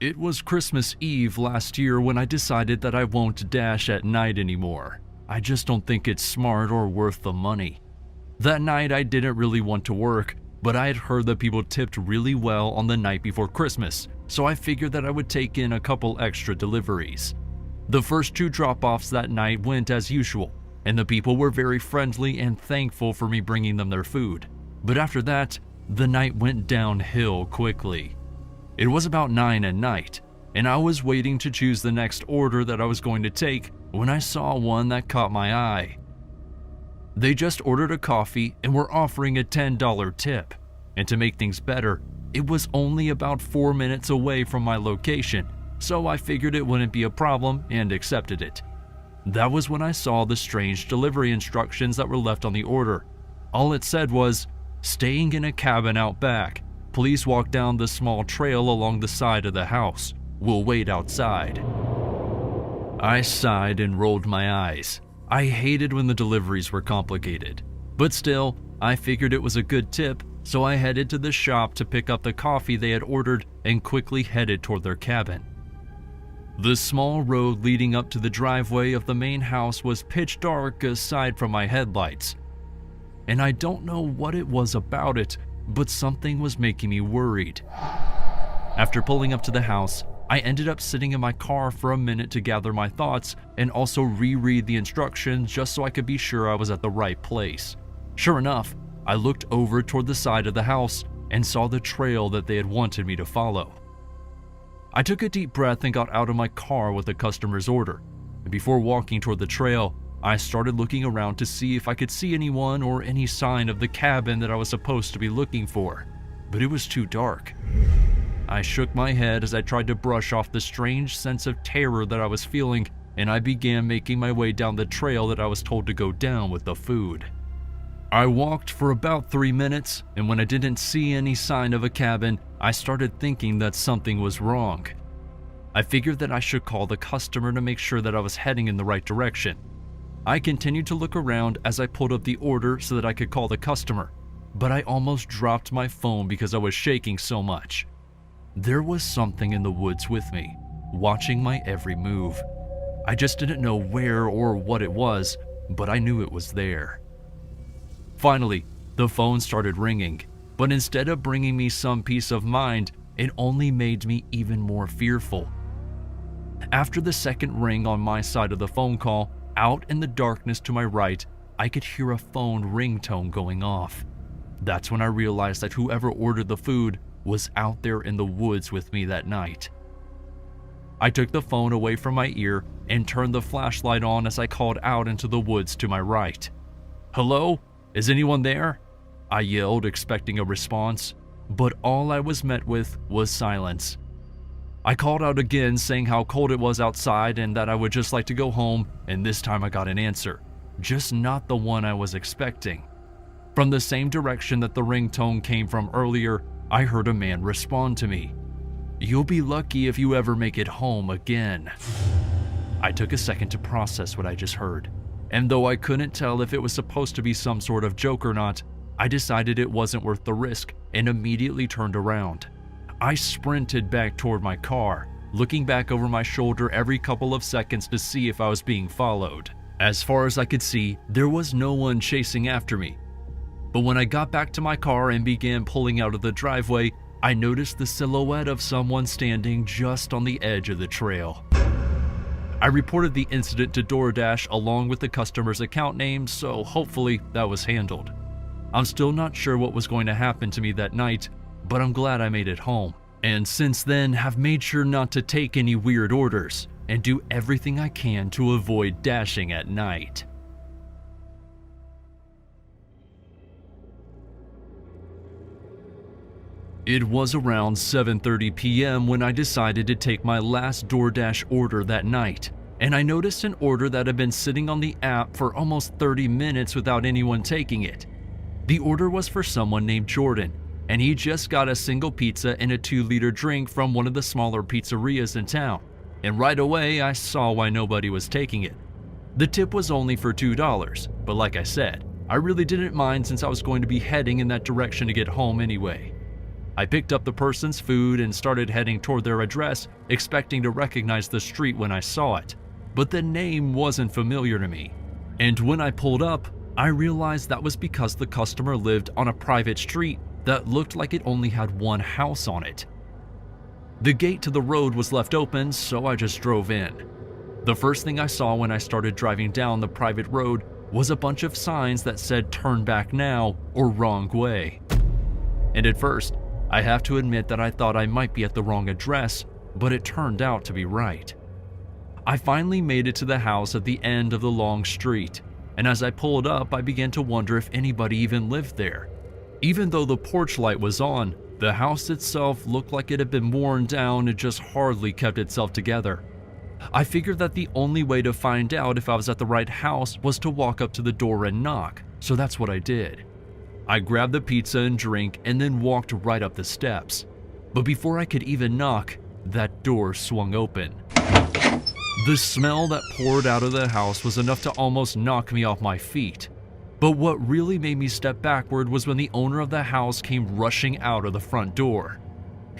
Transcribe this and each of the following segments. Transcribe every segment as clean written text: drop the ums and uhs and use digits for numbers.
It was Christmas Eve last year when I decided that I won't dash at night anymore. I just don't think it's smart or worth the money. That night I didn't really want to work, but I had heard that people tipped really well on the night before Christmas, so I figured that I would take in a couple extra deliveries. The first 2 drop-offs that night went as usual, and the people were very friendly and thankful for me bringing them their food. But after that, the night went downhill quickly. It was about 9 at night, and I was waiting to choose the next order that I was going to take when I saw one that caught my eye. They just ordered a coffee and were offering a $10 tip, and to make things better, it was only about 4 minutes away from my location, so I figured it wouldn't be a problem and accepted it. That was when I saw the strange delivery instructions that were left on the order. All it said was, "Staying in a cabin out back. Please walk down the small trail along the side of the house. We'll wait outside." I sighed and rolled my eyes. I hated when the deliveries were complicated. But still, I figured it was a good tip, so I headed to the shop to pick up the coffee they had ordered and quickly headed toward their cabin. The small road leading up to the driveway of the main house was pitch dark aside from my headlights. And I don't know what it was about it, but something was making me worried. After pulling up to the house, I ended up sitting in my car for a minute to gather my thoughts and also reread the instructions just so I could be sure I was at the right place. Sure enough, I looked over toward the side of the house and saw the trail that they had wanted me to follow. I took a deep breath and got out of my car with the customer's order. And before walking toward the trail, I started looking around to see if I could see anyone or any sign of the cabin that I was supposed to be looking for, but it was too dark. I shook my head as I tried to brush off the strange sense of terror that I was feeling, and I began making my way down the trail that I was told to go down with the food. I walked for about 3 minutes, and when I didn't see any sign of a cabin, I started thinking that something was wrong. I figured that I should call the customer to make sure that I was heading in the right direction. I continued to look around as I pulled up the order so that I could call the customer, but I almost dropped my phone because I was shaking so much. There was something in the woods with me, watching my every move. I just didn't know where or what it was, but I knew it was there. Finally, the phone started ringing, but instead of bringing me some peace of mind, it only made me even more fearful. After the second ring on my side of the phone call, out in the darkness to my right, I could hear a phone ringtone going off. That's when I realized that whoever ordered the food was out there in the woods with me that night. I took the phone away from my ear and turned the flashlight on as I called out into the woods to my right. "Hello? Is anyone there?" I yelled, expecting a response, but all I was met with was silence. I called out again, saying how cold it was outside and that I would just like to go home, and this time I got an answer, just not the one I was expecting. From the same direction that the ringtone came from earlier, I heard a man respond to me. "You'll be lucky if you ever make it home again." I took a second to process what I just heard, and though I couldn't tell if it was supposed to be some sort of joke or not, I decided it wasn't worth the risk and immediately turned around. I sprinted back toward my car, looking back over my shoulder every couple of seconds to see if I was being followed. As far as I could see, there was no one chasing after me. But when I got back to my car and began pulling out of the driveway, I noticed the silhouette of someone standing just on the edge of the trail. I reported the incident to DoorDash along with the customer's account name, so hopefully that was handled. I'm still not sure what was going to happen to me that night, but I'm glad I made it home, and since then have made sure not to take any weird orders and do everything I can to avoid dashing at night. It was around 7:30 p.m. when I decided to take my last DoorDash order that night, and I noticed an order that had been sitting on the app for almost 30 minutes without anyone taking it. The order was for someone named Jordan, and he just got a single pizza and a 2-liter drink from one of the smaller pizzerias in town, and right away I saw why nobody was taking it. The tip was only for $2, but like I said, I really didn't mind since I was going to be heading in that direction to get home anyway. I picked up the person's food and started heading toward their address, expecting to recognize the street when I saw it. But the name wasn't familiar to me. And when I pulled up, I realized that was because the customer lived on a private street that looked like it only had one house on it. The gate to the road was left open, so I just drove in. The first thing I saw when I started driving down the private road was a bunch of signs that said "Turn back now" or "Wrong way." And at first, I have to admit that I thought I might be at the wrong address, but it turned out to be right. I finally made it to the house at the end of the long street, and as I pulled up, I began to wonder if anybody even lived there. Even though the porch light was on, the house itself looked like it had been worn down and just hardly kept itself together. I figured that the only way to find out if I was at the right house was to walk up to the door and knock, so that's what I did. I grabbed the pizza and drink and then walked right up the steps. But before I could even knock, that door swung open. The smell that poured out of the house was enough to almost knock me off my feet. But what really made me step backward was when the owner of the house came rushing out of the front door.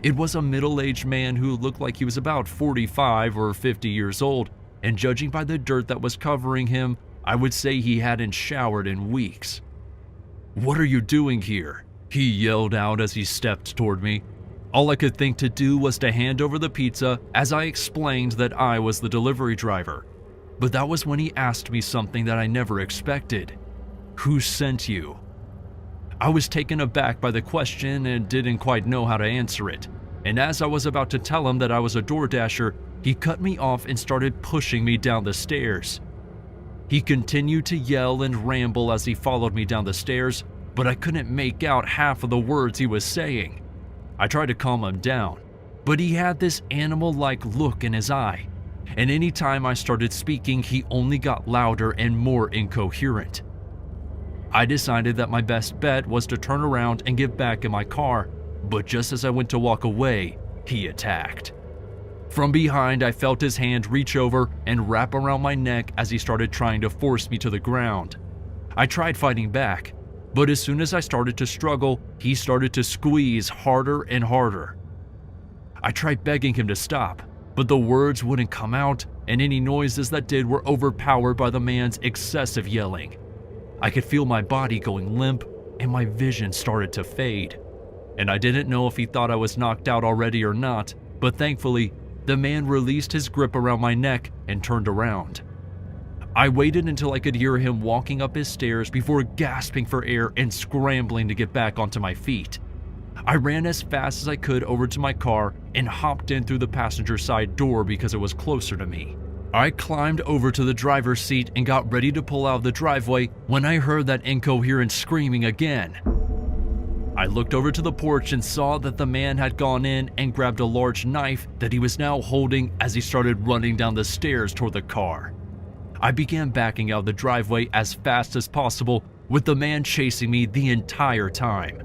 It was a middle-aged man who looked like he was about 45 or 50 years old, and judging by the dirt that was covering him, I would say he hadn't showered in weeks. "What are you doing here?" he yelled out as he stepped toward me. All I could think to do was to hand over the pizza as I explained that I was the delivery driver. But that was when he asked me something that I never expected. "Who sent you?" I was taken aback by the question and didn't quite know how to answer it. And as I was about to tell him that I was a DoorDasher, he cut me off and started pushing me down the stairs. He continued to yell and ramble as he followed me down the stairs, but I couldn't make out half of the words he was saying. I tried to calm him down, but he had this animal-like look in his eye, and anytime I started speaking, he only got louder and more incoherent. I decided that my best bet was to turn around and get back in my car, but just as I went to walk away, he attacked. From behind, I felt his hand reach over and wrap around my neck as he started trying to force me to the ground. I tried fighting back, but as soon as I started to struggle, he started to squeeze harder and harder. I tried begging him to stop, but the words wouldn't come out, and any noises that did were overpowered by the man's excessive yelling. I could feel my body going limp, and my vision started to fade. And I didn't know if he thought I was knocked out already or not, but thankfully, the man released his grip around my neck and turned around. I waited until I could hear him walking up his stairs before gasping for air and scrambling to get back onto my feet. I ran as fast as I could over to my car and hopped in through the passenger side door because it was closer to me. I climbed over to the driver's seat and got ready to pull out of the driveway when I heard that incoherent screaming again. I looked over to the porch and saw that the man had gone in and grabbed a large knife that he was now holding as he started running down the stairs toward the car. I began backing out of the driveway as fast as possible, with the man chasing me the entire time.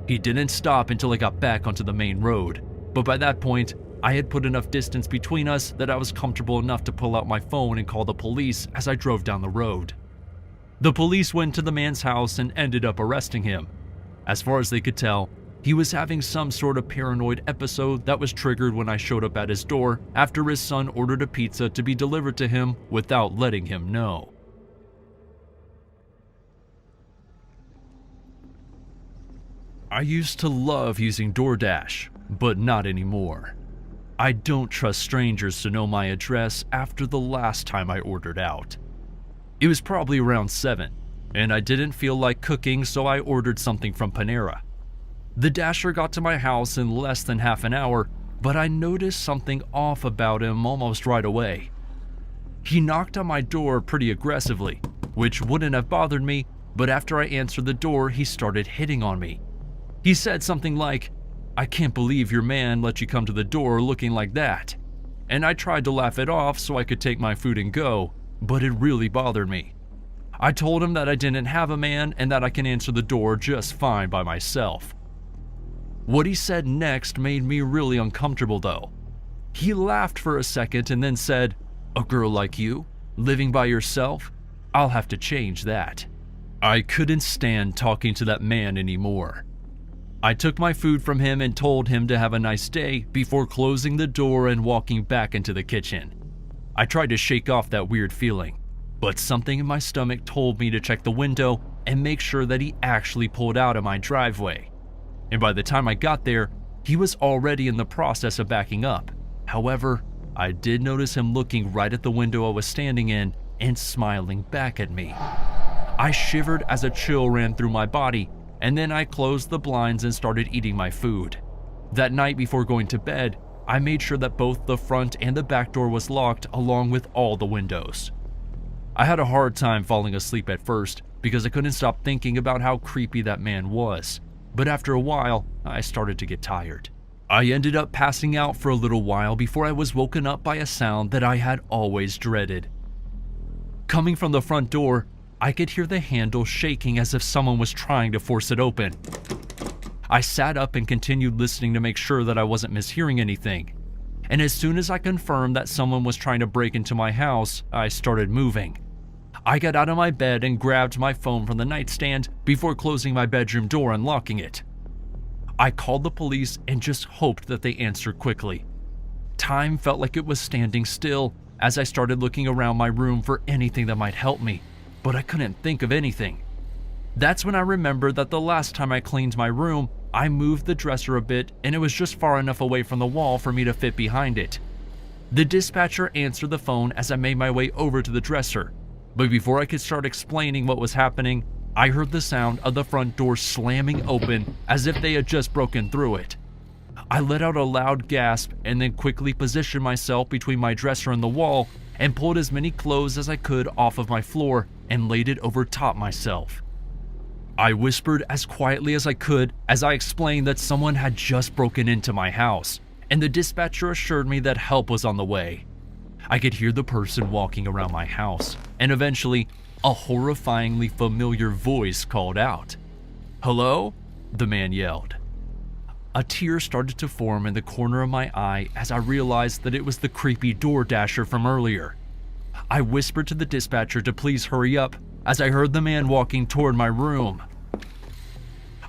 He didn't stop until I got back onto the main road, but by that point, I had put enough distance between us that I was comfortable enough to pull out my phone and call the police as I drove down the road. The police went to the man's house and ended up arresting him. As far as they could tell, he was having some sort of paranoid episode that was triggered when I showed up at his door after his son ordered a pizza to be delivered to him without letting him know. I used to love using DoorDash, but not anymore. I don't trust strangers to know my address after the last time I ordered out. It was probably around 7, and I didn't feel like cooking, so I ordered something from Panera. The Dasher got to my house in less than half an hour, but I noticed something off about him almost right away. He knocked on my door pretty aggressively, which wouldn't have bothered me, but after I answered the door, he started hitting on me. He said something like, "I can't believe your man let you come to the door looking like that." And I tried to laugh it off so I could take my food and go, but it really bothered me. I told him that I didn't have a man and that I can answer the door just fine by myself. What he said next made me really uncomfortable though. He laughed for a second and then said, "A girl like you, living by yourself? I'll have to change that." I couldn't stand talking to that man anymore. I took my food from him and told him to have a nice day before closing the door and walking back into the kitchen. I tried to shake off that weird feeling, but something in my stomach told me to check the window and make sure that he actually pulled out of my driveway. And by the time I got there, he was already in the process of backing up. However, I did notice him looking right at the window I was standing in and smiling back at me. I shivered as a chill ran through my body, and then I closed the blinds and started eating my food. That night before going to bed, I made sure that both the front and the back door was locked along with all the windows. I had a hard time falling asleep at first because I couldn't stop thinking about how creepy that man was, but after a while, I started to get tired. I ended up passing out for a little while before I was woken up by a sound that I had always dreaded. Coming from the front door, I could hear the handle shaking as if someone was trying to force it open. I sat up and continued listening to make sure that I wasn't mishearing anything. And as soon as I confirmed that someone was trying to break into my house, I started moving. I got out of my bed and grabbed my phone from the nightstand before closing my bedroom door and locking it. I called the police and just hoped that they answered quickly. Time felt like it was standing still as I started looking around my room for anything that might help me, but I couldn't think of anything. That's when I remembered that the last time I cleaned my room, I moved the dresser a bit and it was just far enough away from the wall for me to fit behind it. The dispatcher answered the phone as I made my way over to the dresser, but before I could start explaining what was happening, I heard the sound of the front door slamming open as if they had just broken through it. I let out a loud gasp and then quickly positioned myself between my dresser and the wall and pulled as many clothes as I could off of my floor and laid it over top myself. I whispered as quietly as I could as I explained that someone had just broken into my house, and the dispatcher assured me that help was on the way. I could hear the person walking around my house, and eventually, a horrifyingly familiar voice called out. "Hello?" the man yelled. A tear started to form in the corner of my eye as I realized that it was the creepy DoorDasher from earlier. I whispered to the dispatcher to please hurry up as I heard the man walking toward my room.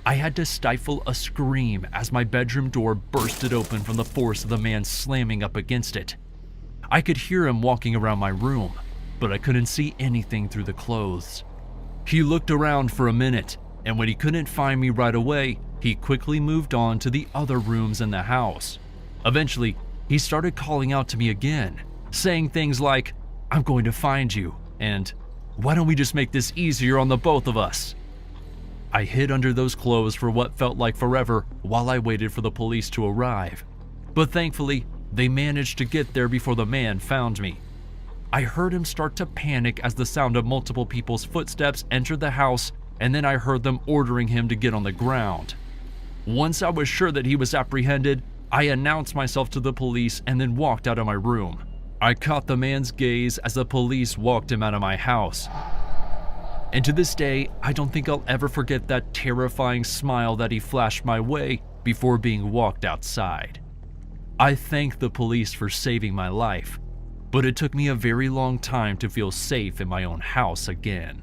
I had to stifle a scream as my bedroom door bursted open from the force of the man slamming up against it. I could hear him walking around my room, but I couldn't see anything through the clothes. He looked around for a minute, and when he couldn't find me right away, he quickly moved on to the other rooms in the house. Eventually, he started calling out to me again, saying things like, "I'm going to find you," and "Why don't we just make this easier on the both of us?" I hid under those clothes for what felt like forever while I waited for the police to arrive. But thankfully, they managed to get there before the man found me. I heard him start to panic as the sound of multiple people's footsteps entered the house, and then I heard them ordering him to get on the ground. Once I was sure that he was apprehended, I announced myself to the police and then walked out of my room. I caught the man's gaze as the police walked him out of my house. And to this day, I don't think I'll ever forget that terrifying smile that he flashed my way before being walked outside. I thank the police for saving my life, but it took me a very long time to feel safe in my own house again.